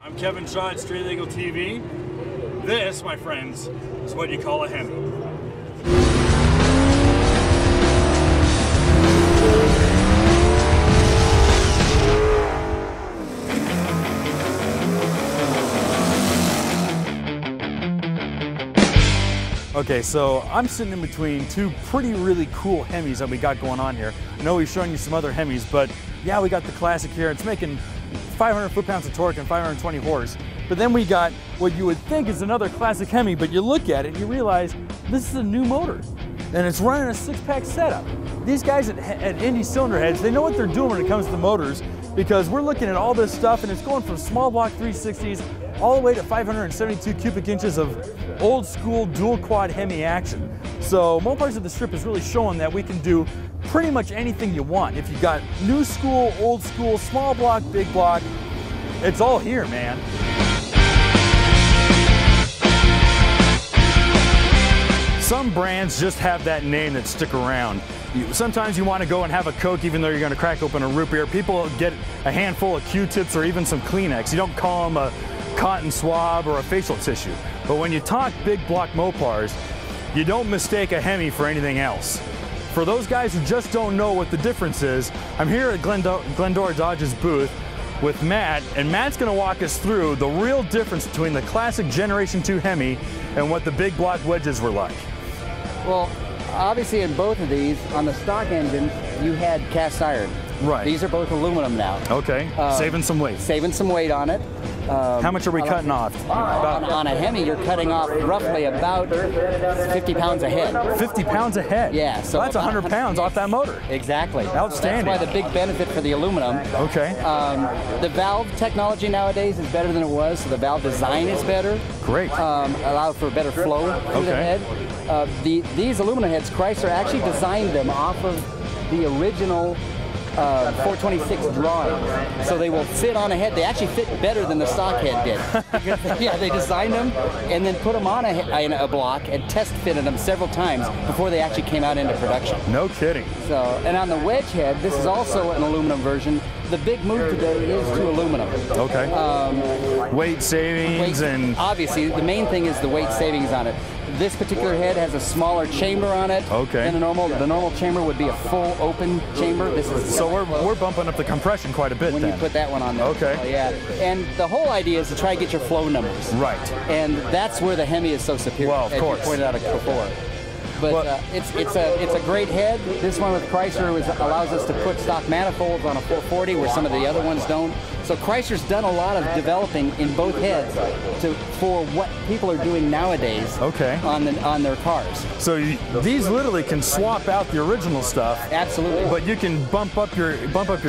I'm Kevin Shaw at Street Legal TV. This, my friends, is what you call a Hemi. Okay, so I'm sitting in between two really cool Hemis that we got going on here. I know we've shown you some other Hemis, but yeah, we got the classic here. It's making 500 foot-pounds of torque and 520 horse. But then we got what you would think is another classic Hemi, but you look at it and you realize this is a new motor. And it's running a six-pack setup. These guys at Indy Cylinder Heads, they know what they're doing when it comes to motors, because we're looking at all this stuff and it's going from small block 360s all the way to 572 cubic inches of old school dual quad Hemi action. So Mopars at the Strip is really showing that we can do pretty much anything you want. If you got new school, old school, small block, big block, it's all here, man. Some brands just have that name that stick around. Sometimes you want to go and have a Coke even though you're going to crack open a root beer. People get a handful of Q-tips or even some Kleenex. You don't call them a cotton swab or a facial tissue. But when you talk big block Mopars, you don't mistake a Hemi for anything else. For those guys who just don't know what the difference is, I'm here at Glendora Dodge's booth with Matt, and Matt's going to walk us through the real difference between the classic Generation 2 Hemi and what the big block wedges were like. Well, obviously in both of these, on the stock engines, you had cast iron. Right. These are both aluminum now. Okay, saving some weight. Saving some weight on it. How much are we cutting off? On a Hemi, you're cutting off roughly about 50 pounds a head. 50 pounds a head? Yeah. So that's 100 pounds off that motor. Exactly. Outstanding. That's why the big benefit for the aluminum. Okay. The valve technology nowadays is better than it was, so the valve design is better. Great. Allow for better flow through the head. These aluminum heads, Chrysler actually designed them off of the original 426 drawing, so they will fit on a head. They actually fit better than the stock head did. Yeah, they designed them and then put them on a block and test fitted them several times before they actually came out into production. No kidding. So, and on the wedge head, this is also an aluminum version. The big move today is to aluminum. Okay. Weight savings and obviously the main thing is the weight savings on it. This particular head has a smaller chamber on it than a normal. The normal chamber would be a full open chamber. This is so we're bumping up the compression quite a bit when then. You put that one on there. Okay. Yeah, and the whole idea is to try to get your flow numbers. Right. And that's where the Hemi is so superior. Well, of course. As you pointed out before. But it's a great head. This one with Chrysler allows us to put stock manifolds on a 440 where some of the other ones don't. So Chrysler's done a lot of developing in both heads for what people are doing nowadays on their cars. So these literally can swap out the original stuff. Absolutely. But you can bump up your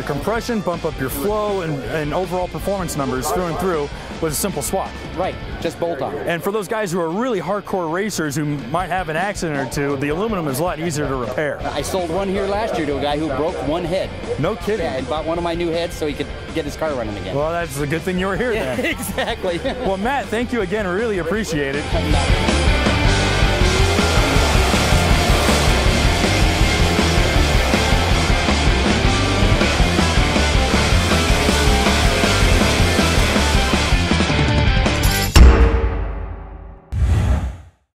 compression, bump up your flow, and overall performance numbers through and through with a simple swap. Right. Just bolt on. And for those guys who are really hardcore racers who might have an accident or two, the aluminum is a lot easier to repair. I sold one here last year to a guy who broke one head. No kidding. Yeah, and bought one of my new heads so he could get his car running again. Well, that's a good thing you were here then. Exactly. Well, Matt, thank you again. I really appreciate it.